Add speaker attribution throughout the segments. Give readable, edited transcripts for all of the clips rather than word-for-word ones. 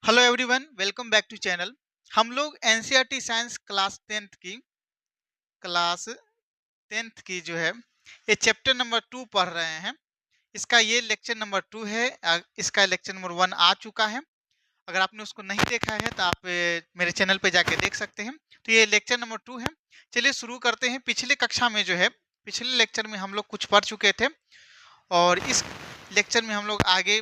Speaker 1: Hello everyone, welcome back to channel. हम लोग NCERT science class 10th की जो है ये चैप्टर नंबर 2 पढ़ रहे हैं। इसका ये लेक्चर नंबर 2 है। इसका लेक्चर नंबर 1 आ चुका है। अगर आपने उसको नहीं देखा है तो आप मेरे चैनल पे जाके देख सकते हैं। तो ये लेक्चर नंबर 2 है। चलिए शुरू करते हैं। पिछले कक्षा में जो है, पिछले लेक्चर में हम लोग कुछ पढ़ चुके थे और इस लेक्चर में हम लोग आगे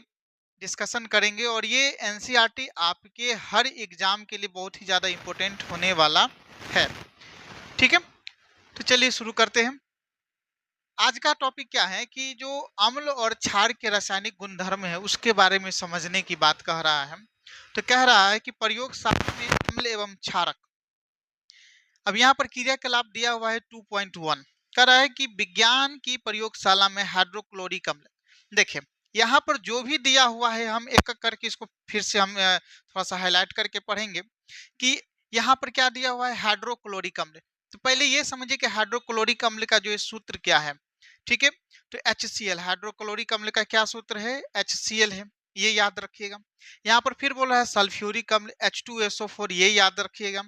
Speaker 1: डिस्कशन करेंगे। और ये एनसीईआरटी आपके हर एग्जाम के लिए बहुत ही ज़्यादा इम्पोर्टेंट होने वाला है। ठीक है, तो चलिए शुरू करते हैं। आज का टॉपिक क्या है कि जो अम्ल और क्षार के रासायनिक गुणधर्म है उसके बारे में समझने की बात कह रहा है। तो कह रहा है कि प्रयोगशाला में अम्ल एवं क्षारक। अब यहाँ पर क्रियाकलाप दिया हुआ है 2.1। कह रहा है कि विज्ञान की प्रयोगशाला में हाइड्रोक्लोरिक अम्ल। देखिए यहाँ पर जो भी दिया हुआ है हम एक एक करके इसको फिर से हम थोड़ा सा हाईलाइट करके पढ़ेंगे कि यहाँ पर क्या दिया हुआ है, हाइड्रोक्लोरिक अम्ल। तो पहले ये समझिए कि हाइड्रोक्लोरिक अम्ल का जो है सूत्र क्या है। ठीक है, तो HCl हाइड्रोक्लोरिक अम्ल का क्या सूत्र है, HCl है, ये याद रखिएगा। यहाँ पर फिर बोला है सल्फ्यूरिक अम्ल H2SO4, ये याद रखिएगा।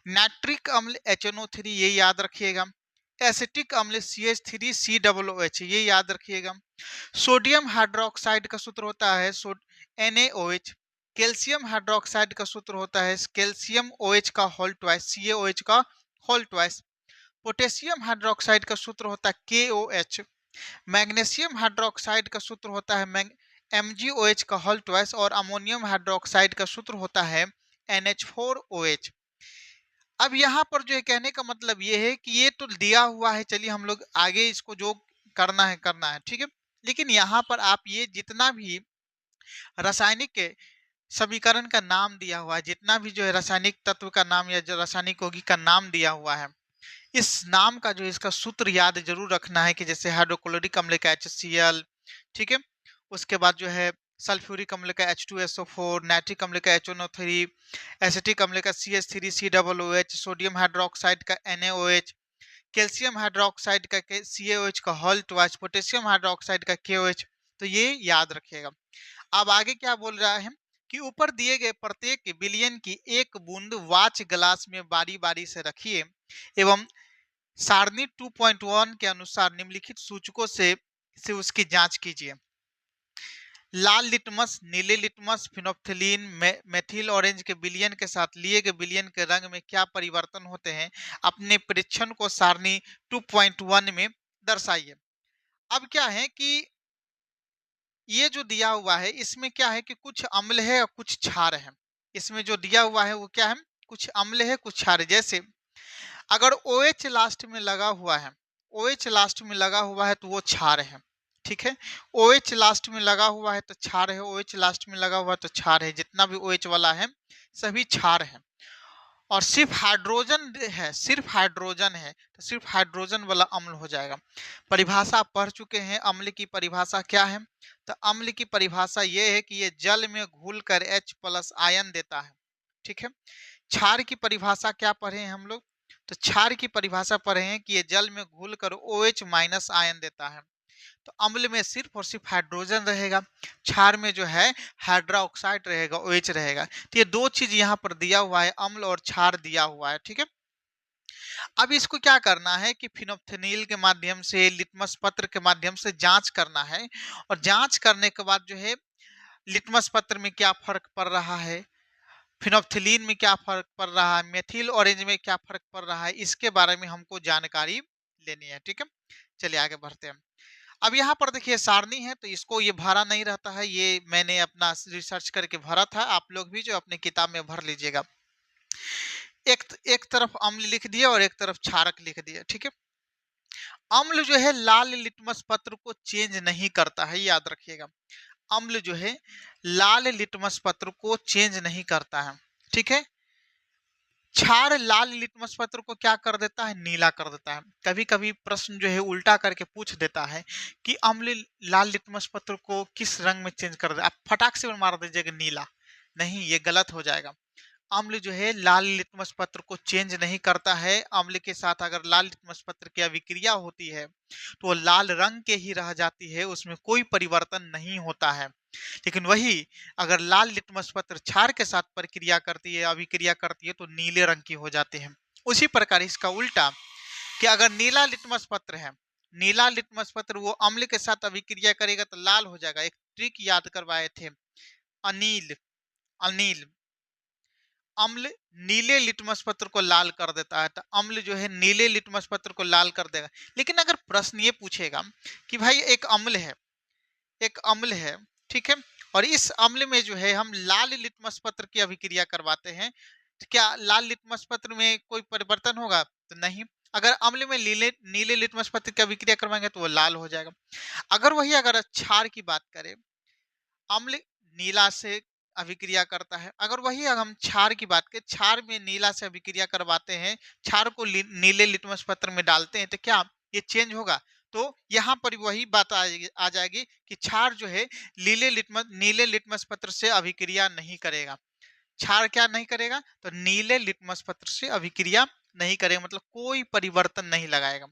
Speaker 1: नाइट्रिक अम्ल HNO3, ये याद रखिएगा। एसिटिक अम्ल CH3COOH, ये याद रखिएगा। सोडियम हाइड्रोक्साइड का सूत्र होता है NaOH। कैल्शियम हाइड्रोक्साइड का सूत्र होता है कैल्शियम OH का होल ट्वाइस, CaOH का होल ट्वाइस। पोटेशियम हाइड्रोक्साइड का सूत्र होता है KOH। मैग्नीशियम हाइड्रोक्साइड का सूत्र होता है MgOH का होल ट्वाइस। और अमोनियम हाइड्रोक्साइड का सूत्र होता है NH4OH। अब यहाँ पर जो है कहने का मतलब ये है कि ये तो दिया हुआ है, चलिए हम लोग आगे इसको जो करना है, ठीक है। लेकिन यहाँ पर आप ये जितना भी रासायनिक के समीकरण का नाम दिया हुआ है, जितना भी जो है रासायनिक तत्व का नाम या जो रासायनिक यौगिक का नाम दिया हुआ है, इस नाम का जो इसका सूत्र याद जरूर रखना है कि जैसे हाइड्रोक्लोरिक अम्ल का HCl, ठीक है। उसके बाद जो है सल्फ्यूरिक अम्ल का H2SO4, नाइट्रिक अम्ल का HNO3, एसिटिक अम्ल का CH3COOH, सोडियम हाइड्रोक्साइड का NaOH, कैल्शियम हाइड्रोक्साइड का CaOH का होल ट्वाइस, पोटेशियम हाइड्रोक्साइड का KOH। तो ये याद रखिएगा। अब आगे क्या बोल रहा है कि ऊपर दिए गए प्रत्येक विलयन की एक बूंद वाच ग्लास में बारी बारी से रखिए एवं सारणी 2.1 के अनुसार निम्नलिखित सूचकों से उसकी जांच कीजिए। लाल लिटमस, नीले लिटमस, फिनोप्थिलीन, मेथिल ऑरेंज के विलयन के साथ लिए गए विलयन के रंग में क्या परिवर्तन होते हैं, अपने परीक्षण को सारणी 2.1 में दर्शाइए। अब क्या है कि ये जो दिया हुआ है इसमें क्या है कि कुछ अम्ल है और कुछ क्षार है। इसमें जो दिया हुआ है वो क्या है, कुछ अम्ल है कुछ क्षार है। जैसे अगर OH लास्ट में लगा हुआ है, OH लास्ट में लगा हुआ है तो वो क्षार है, ठीक है। OH लास्ट में लगा हुआ है तो क्षार है, OH लास्ट में लगा हुआ है तो क्षार है। जितना भी OH वाला है सभी क्षार है। और सिर्फ हाइड्रोजन है, सिर्फ हाइड्रोजन है तो सिर्फ हाइड्रोजन वाला अम्ल हो जाएगा। परिभाषा आप पढ़ चुके हैं, अम्ल की परिभाषा क्या है। तो अम्ल की परिभाषा ये है कि ये जल में घुलकर H+ आयन देता है, ठीक है। क्षार की परिभाषा क्या पढ़े हैं हम लोग, तो क्षार की परिभाषा पढ़े हैं कि ये जल में घुलकर OH- आयन देता है। तो अम्ल में सिर्फ और सिर्फ हाइड्रोजन रहेगा, क्षार में जो है हाइड्रोक्साइड रहेगा, OH रहेगा। तो ये दो चीज यहाँ पर दिया हुआ है, अम्ल और क्षार दिया हुआ है, ठीक है। अब इसको क्या करना है कि फिनोप्थेनिल के माध्यम से, लिटमस पत्र के माध्यम से जांच करना है। और जांच करने के बाद जो है लिटमस पत्र में क्या फर्क पड़ रहा है, फिनोप्थिलीन में क्या फर्क पड़ रहा है, मेथिल ऑरेंज में क्या फर्क पड़ रहा है, इसके बारे में हमको जानकारी लेनी है, ठीक है। चलिए आगे बढ़ते हैं। अब यहाँ पर देखिए सारणी है तो इसको ये भरा नहीं रहता है, ये मैंने अपना रिसर्च करके भरा था। आप लोग भी जो अपने किताब में भर लीजिएगा। एक तरफ अम्ल लिख दिया और एक तरफ क्षारक लिख दिया, ठीक है। अम्ल जो है लाल लिटमस पत्र को चेंज नहीं करता है, याद रखिएगा। अम्ल जो है लाल लिटमस पत्र को चेंज नहीं करता है, ठीक है। क्षार लाल लिटमस पत्र को क्या कर देता है, नीला कर देता है। कभी कभी प्रश्न जो है उल्टा करके पूछ देता है कि अम्ल लाल लिटमस पत्र को किस रंग में चेंज कर दे, आप फटाक से मार दीजिएगा नीला, नहीं ये गलत हो जाएगा। अम्ल जो है लाल लिटमस पत्र को चेंज नहीं करता है। अम्ल के साथ अगर लाल लिटमस पत्र की अभिक्रिया होती है तो वो लाल रंग के ही रह जाती है, उसमें कोई परिवर्तन नहीं होता है। लेकिन वही अगर लाल लिटमस पत्र क्षार के साथ प्रक्रिया करती है, अभिक्रिया करती है, तो नीले रंग की हो जाते हैं। उसी प्रकार इसका उल्टा, कि अगर नीला लिटमस पत्र है, नीला लिटमस पत्र वो अम्ल के साथ अभिक्रिया करेगा तो लाल हो जाएगा। एक ट्रिक याद करवाए थे, अनिल अनिल अम्ल नीले लिटमस पत्र को लाल कर देता है, तो अम्ल जो है नीले लिटमस पत्र को लाल कर देगा। लेकिन अगर प्रश्न ये पूछेगा कि भाई एक अम्ल है, एक अम्ल है, ठीक है, और इस अम्ल में जो है हम लाल लिटमस पत्र की अभिक्रिया करवाते हैं, तो क्या लाल लिटमस पत्र में कोई परिवर्तन होगा? तो नहीं। अगर अम्ल में नीले नीले लिटमस पत्र की अभिक्रिया करवाएंगे तो वो लाल हो जाएगा। अगर क्षार की बात करें, अम्ल नीला से अभिक्रिया करता है। अगर हम क्षार की बात करें, क्षार में नीला से अभिक्रिया करवाते हैं, क्षार को नीले लिटमस पत्र में डालते हैं, तो क्या ये चेंज होगा? तो यहाँ पर वही बात आ जाएगी कि क्षार जो है नीले लिटमस पत्र से अभिक्रिया नहीं करेगा। क्षार क्या नहीं करेगा? तो नीले लिटमस पत्र से अभिक्रिया नहीं करेगा, मतलब कोई परिवर्तन नहीं लगाएगा।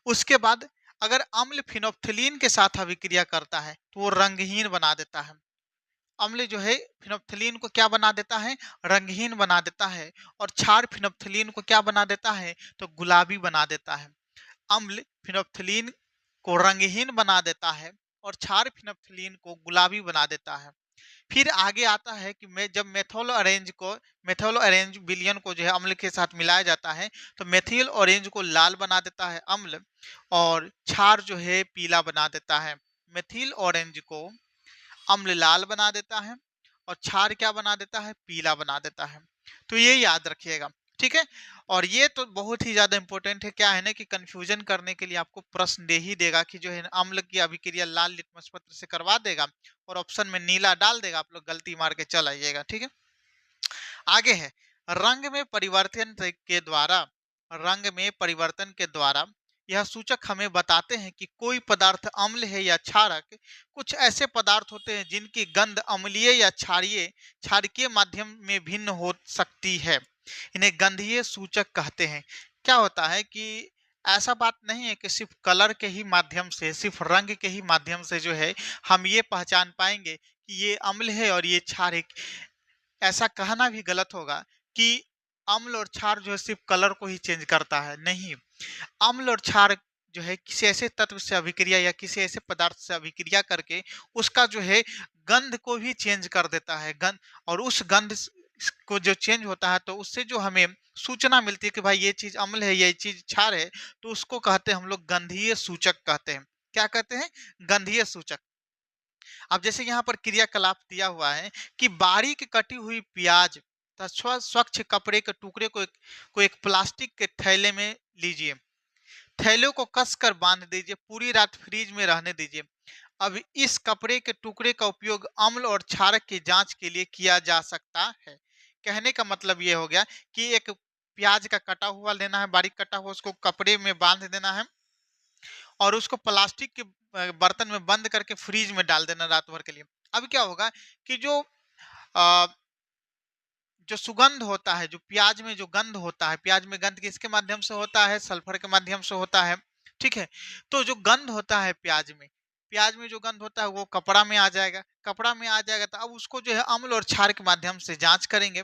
Speaker 1: उसके बाद अगर अम्ल फिनोप्थिलीन के साथ अभिक्रिया करता है तो वो रंगहीन बना देता है। अम्ल जो है फिनोप्थिलीन को क्या बना देता है? रंगहीन बना देता है। और क्षार फिनोप्थिलीन को क्या बना देता है? तो गुलाबी बना देता है। अम्ल फिनोप्थिलीन को रंगहीन बना देता है और क्षार फिनोप्थिलीन को गुलाबी बना देता है। फिर आगे आता है कि जब मेथोल ऑरेंज विलयन को जो है अम्ल के साथ मिलाया जाता है, तो मेथिल ऑरेंज को लाल बना देता है अम्ल, और क्षार जो है पीला बना देता है। मेथिल ऑरेंज को अम्ल लाल बना देता है और क्षार क्या बना देता है? पीला बना देता है। तो ये याद रखिएगा, ठीक है। और ये तो बहुत ही ज्यादा इंपॉर्टेंट है, क्या है ना कि कंफ्यूजन करने के लिए आपको प्रश्न दे ही देगा कि जो है अम्ल की अभिक्रिया लाल लिटमस पत्र से करवा देगा और ऑप्शन में नीला डाल देगा, आप लोग गलती मार के चल आइएगा, ठीक है। आगे है, रंग में परिवर्तन के द्वारा रंग में परिवर्तन के द्वारा यह सूचक हमें बताते हैं कि कोई पदार्थ अम्ल है या क्षारक। कुछ ऐसे पदार्थ होते हैं जिनकी गंध अम्लीय या क्षारकीय माध्यम में भिन्न हो सकती है, इन्हें गंधीय सूचक कहते हैं। क्या होता है कि ऐसा बात नहीं है कि सिर्फ कलर के ही माध्यम से, सिर्फ रंग के ही माध्यम से जो है हम ये पहचान पाएंगे कि ये अम्ल है और ये क्षार है। ऐसा कहना भी गलत होगा कि अम्ल और क्षार जो है सिर्फ कलर को ही चेंज करता है, नहीं। अम्ल और क्षार जो है किसी ऐसे तत्व से अभिक्रिया या किसी ऐसे पदार्थ से अभिक्रिया करके उसका जो है गंध को भी चेंज कर देता है। गंध, और उस गंध को जो चेंज होता है तो उससे जो हमें सूचना मिलती है कि भाई ये चीज अम्ल है, ये चीज क्षार है, तो उसको कहते हैं हम लोग गंधीय सूचक कहते हैं। क्या कहते हैं? गंधीय सूचक। अब जैसे यहाँ पर क्रियाकलाप दिया हुआ है कि बारीक कटी हुई प्याज तथा स्वच्छ कपड़े के टुकड़े को एक प्लास्टिक के थैले में लीजिए, थैले को कसकर बांध दीजिए, पूरी रात फ्रीज में रहने दीजिए। अब इस कपड़े के टुकड़े का उपयोग अम्ल और क्षारक की जांच के लिए किया जा सकता है। कहने का मतलब ये हो गया कि एक प्याज का कटा हुआ लेना है, बारीक कटा हुआ, उसको कपड़े में बांध देना है और उसको प्लास्टिक के बर्तन में बंद करके फ्रीज में डाल देना रात भर के लिए। अब क्या होगा कि अ, जो सुगंध होता है, जो प्याज में जो गंध होता है, प्याज में गंध किसके माध्यम से होता है? सल्फर के माध्यम से होता है, ठीक है। तो जो गंध होता है प्याज में जो गंध होता है वो कपड़ा में आ जाएगा, कपड़ा में आ जाएगा तो अब उसको जो है अम्ल और क्षार के माध्यम से जांच करेंगे।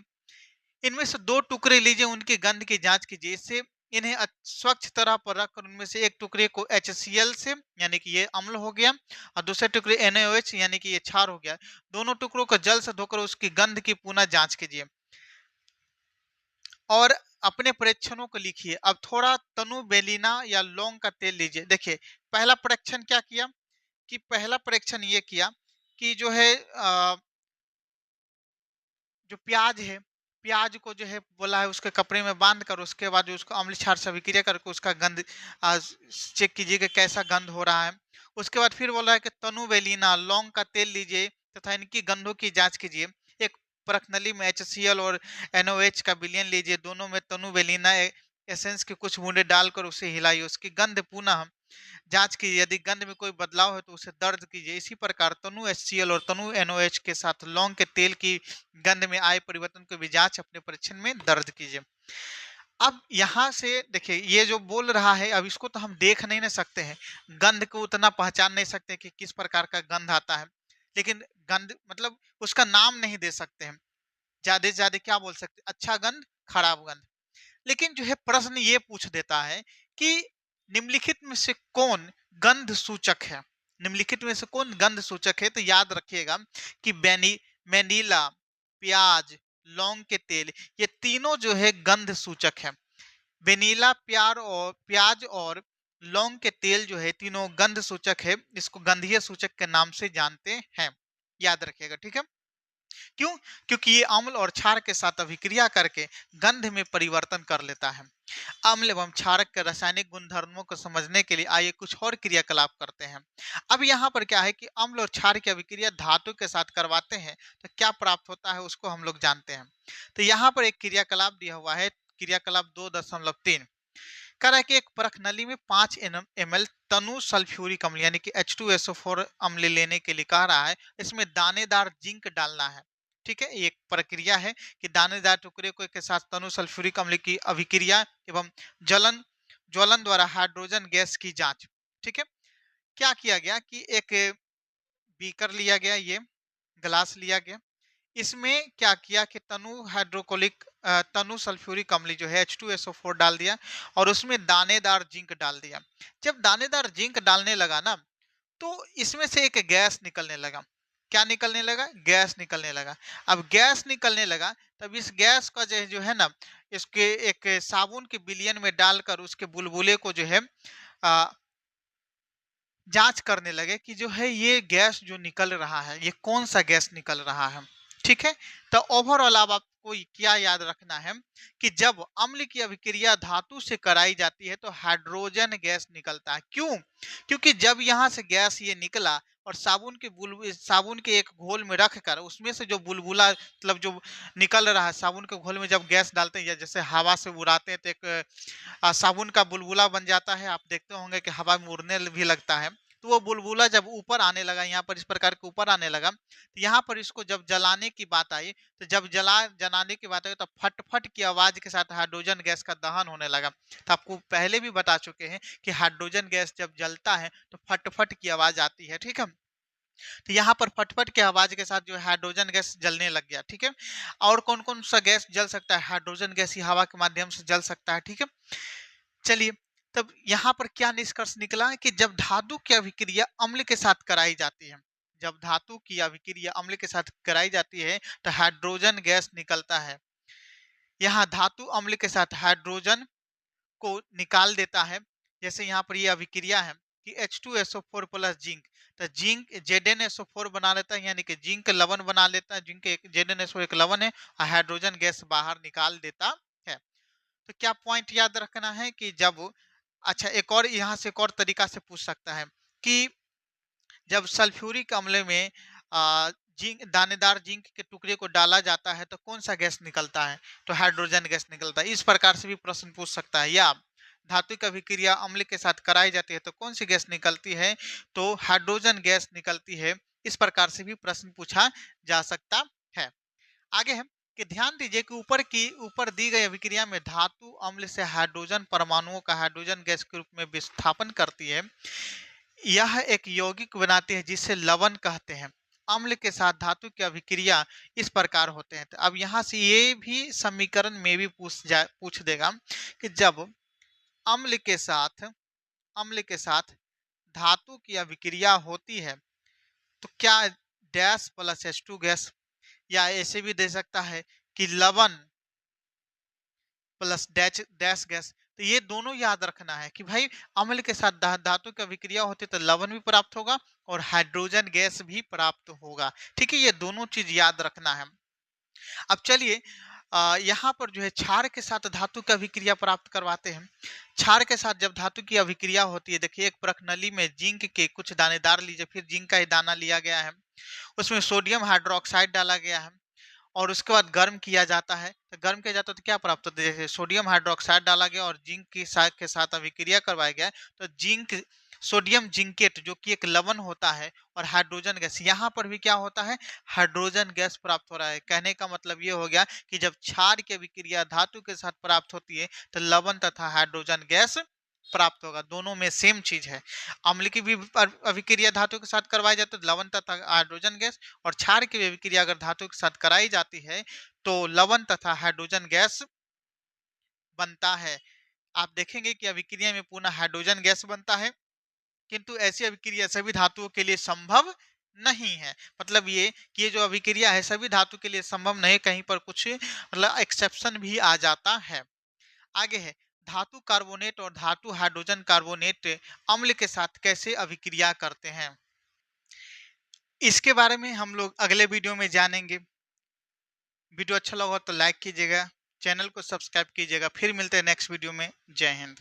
Speaker 1: इनमें से दो टुकड़े लीजिए, उनकी गंध की जांच कीजिए। इससे इन्हें स्वच्छ तरह पर रखकर उनमें से एक टुकड़े को HCl से, यानी कि ये अम्ल हो गया, और दूसरे टुकड़े NaOH यानी कि ये क्षार हो गया। दोनों टुकड़ों को जल से धोकर उसकी गंध की पुनः जांच कीजिए और अपने परीक्षणों को लिखिए। अब थोड़ा तनु बेलिना या लौंग का तेल लीजिए। देखिए, पहला परीक्षण क्या किया कि पहला परीक्षण ये किया कि जो है जो प्याज है, प्याज को जो है बोला है उसके कपड़े में बांध कर, उसके बाद जो उसको अम्ल क्षार से अभिक्रिया करके उसका गंध चेक कीजिए कि कैसा गंध हो रहा है। उसके बाद फिर बोला है कि तनु बेलिना लौंग का तेल लीजिए तथा इनकी गंधों की जांच कीजिए। एक परखनली में HCl और NaOH का विलयन लीजिए, दोनों में तनु बेलिना एसेंस के कुछ बूंदे डालकर उसे हिलाइए, उसकी गंध पुनः जांच कीजिए। यदि गंध में कोई बदलाव है तो उसे दर्ज कीजिए। इसी प्रकार तनु HCl और तनु NaOH के साथ लौंग के तेल की गंध में आए परिवर्तन को भी जांच अपने परीक्षण में दर्ज कीजिए। अब यहाँ से देखिए, ये जो बोल रहा है, अब इसको तो हम देख नहीं ना सकते हैं, गंध को उतना पहचान नहीं सकते कि किस प्रकार का गंध आता है, लेकिन गंध मतलब उसका नाम नहीं दे सकते हैं। ज्यादा से ज्यादा क्या बोल सकते हैं, अच्छा गंध, खराब गंध। लेकिन जो है प्रश्न ये पूछ देता है कि निम्नलिखित में से कौन गंध सूचक है। निम्नलिखित में से कौन गंध सूचक है, तो याद रखिएगा कि वेनिला, प्याज, लौंग के तेल, ये तीनों जो है गंध सूचक है। वेनिला, प्याज और लौंग के तेल जो है तीनों गंध सूचक है, इसको गंधीय सूचक के नाम से जानते हैं। याद रखिएगा, ठीक है। क्यों? क्योंकि ये अम्ल और क्षार के साथ अभिक्रिया करके गंध में परिवर्तन कर लेता है। अम्ल एवं क्षारक के रासायनिक गुणधर्मों को समझने के लिए आइए कुछ और क्रियाकलाप करते हैं। अब यहाँ पर क्या है कि अम्ल और क्षार की अभिक्रिया धातु के साथ करवाते हैं तो क्या प्राप्त होता है उसको हम लोग जानते हैं। तो यहाँ पर एक क्रियाकलाप दिया हुआ है, क्रियाकलाप 2.3 कह रहा है कि एक परख नली में 5 ml तनु सल्फ्यूरिक अम्ल यानी कि H2SO4 अम्ल लेने के लिए कह रहा है। इसमें दानेदार जिंक डालना है। ठीक है, एक प्रक्रिया है कि दानेदार टुकड़े को के साथ तनु सल्फ्यूरिक अम्ल की अभिक्रिया एवं ज्वलन ज्वलन द्वारा हाइड्रोजन गैस की जांच। ठीक है, क्या किया गया कि एक बीकर लिया गया, ये ग्लास लिया गया, इसमें क्या किया कि तनु सल्फ्यूरिक अम्ल जो है H2SO4 डाल दिया और उसमें दानेदार जिंक डाल दिया। जब दानेदार जिंक डालने लगा ना, तो इसमें से एक गैस निकलने लगा। क्या निकलने लगा? गैस निकलने लगा। अब गैस निकलने लगा, तब इस गैस का जो है ना, इसके एक साबुन के विलयन में डालकर उसके बुलबुले को जो है आ, जांच करने लगे कि जो है ये गैस जो निकल रहा है ये कौन सा गैस निकल रहा है। ठीक है, तो ओवरऑल अब आपको क्या याद रखना है कि जब अम्ल की अभिक्रिया धातु से कराई जाती है तो हाइड्रोजन गैस निकलता है। क्यों? क्योंकि जब यहाँ से गैस ये निकला और साबुन के एक घोल में रखकर उसमें से जो बुलबुला मतलब जो निकल रहा है, साबुन के घोल में जब गैस डालते हैं या जैसे हवा से उड़ाते हैं तो एक साबुन का बुलबुला बन जाता है। आप देखते होंगे कि हवा में उड़ने भी लगता है। तो वो बुलबुला जब ऊपर आने लगा, यहाँ पर इस प्रकार के ऊपर आने लगा, तो यहाँ पर इसको जब जलाने की बात आई, तो जब जलाने की बात आई तो फट फट की आवाज के साथ हाइड्रोजन गैस का दहन होने लगा। तो आपको पहले भी बता चुके हैं कि हाइड्रोजन गैस जब जलता है तो फट फट की आवाज आती है। ठीक है, तो यहाँ पर फटफट की आवाज के साथ जो है हाइड्रोजन गैस जलने लग गया। ठीक है, और कौन कौन सा गैस जल सकता है? हाइड्रोजन गैस ही हवा के माध्यम से जल सकता है। ठीक है, चलिए, तब यहाँ पर क्या निष्कर्ष निकला कि जब धातु की अभिक्रिया अम्ल के साथ कराई जाती है, जब धातु की अभिक्रिया अम्ल के साथ कराई जाती है तो हाइड्रोजन गैस निकलता है। यहाँ धातु अम्ल के साथ हाइड्रोजन को निकाल देता है। जैसे यहाँ पर ये अभिक्रिया है कि H2SO4 प्लस जिंक, तो जिंक ZnSO4 बना लेता है, यानी कि जिंक लवण बना लेता है। जिंक एक ZnSO एक लवण है और हाइड्रोजन गैस बाहर निकाल देता है। तो क्या पॉइंट याद रखना है कि जब, अच्छा एक और यहाँ से एक और तरीका से पूछ सकता है कि जब सल्फ्यूरिक अम्ल में दानेदार जिंक के टुकड़े को डाला जाता है तो कौन सा गैस निकलता है? तो हाइड्रोजन गैस निकलता है। इस प्रकार से भी प्रश्न पूछ सकता है। या धातु की अभिक्रिया अम्ल के साथ कराई जाती है तो कौन सी गैस निकलती है? तो हाइड्रोजन गैस निकलती है। इस प्रकार से भी प्रश्न पूछा जा सकता है। आगे है कि ध्यान दीजिए कि ऊपर दी गई अभिक्रिया में धातु अम्ल से हाइड्रोजन परमाणुओं का हाइड्रोजन गैस के रूप में विस्थापन करती है। यह एक यौगिक बनाती है जिसे लवण कहते हैं। अम्ल के साथ धातु की अभिक्रिया इस प्रकार होते हैं। तो अब यहाँ से ये भी समीकरण में भी पूछ देगा कि जब अम्ल के साथ अम्ल के साथ धातु की अभिक्रिया होती है तो क्या डैश प्लस H2 गैस, या ऐसे भी दे सकता है कि लवण प्लस डैश डैश गैस। तो ये दोनों याद रखना है कि भाई अम्ल के साथ धातु की अभिक्रिया होती तो लवण भी प्राप्त होगा और हाइड्रोजन गैस भी प्राप्त होगा। ठीक है, ये दोनों चीज याद रखना है। अब चलिए, यहाँ पर जो है क्षार के साथ धातु की अभिक्रिया प्राप्त करवाते हैं। क्षार के साथ जब धातु की अभिक्रिया होती है, देखिए एक प्रखनली में जिंक के कुछ दानेदार लीजिए, फिर जिंक का ही दाना लिया गया है, उसमें सोडियम हाइड्रोक्साइड डाला गया है और उसके बाद गर्म किया जाता है। तो गर्म किया जाता है तो क्या प्राप्त होता है? जैसे सोडियम हाइड्रोक्साइड डाला गया और जिंक के साथ अभिक्रिया करवाया गया, तो जिंक सोडियम जिंकेट जो कि एक लवण होता है और हाइड्रोजन गैस, यहाँ पर भी क्या होता है? हाइड्रोजन गैस प्राप्त हो रहा है। कहने का मतलब ये हो गया कि जब क्षार की अभिक्रिया धातु के साथ प्राप्त होती है तो लवण तथा हाइड्रोजन गैस प्राप्त होगा। दोनों में सेम चीज है। अम्ल की भी अभिक्रिया धातु के साथ करवाई जाती है तो लवण तथा हाइड्रोजन गैस, और क्षार की भी अभिक्रिया अगर धातु के साथ कराई जाती है तो लवण तथा हाइड्रोजन गैस बनता है। आप देखेंगे कि अभिक्रिया में पुनः हाइड्रोजन गैस बनता है, किंतु ऐसी अभिक्रिया सभी धातुओं के लिए संभव नहीं है। मतलब ये कि ये जो अभिक्रिया है सभी धातु के लिए संभव नहीं, कहीं पर कुछ मतलब एक्सेप्शन भी आ जाता है। आगे है धातु कार्बोनेट और धातु हाइड्रोजन कार्बोनेट अम्ल के साथ कैसे अभिक्रिया करते हैं, इसके बारे में हम लोग अगले वीडियो में जानेंगे। वीडियो अच्छा लगा तो लाइक कीजिएगा, चैनल को सब्सक्राइब कीजिएगा। फिर मिलते हैं नेक्स्ट वीडियो में। जय हिंद।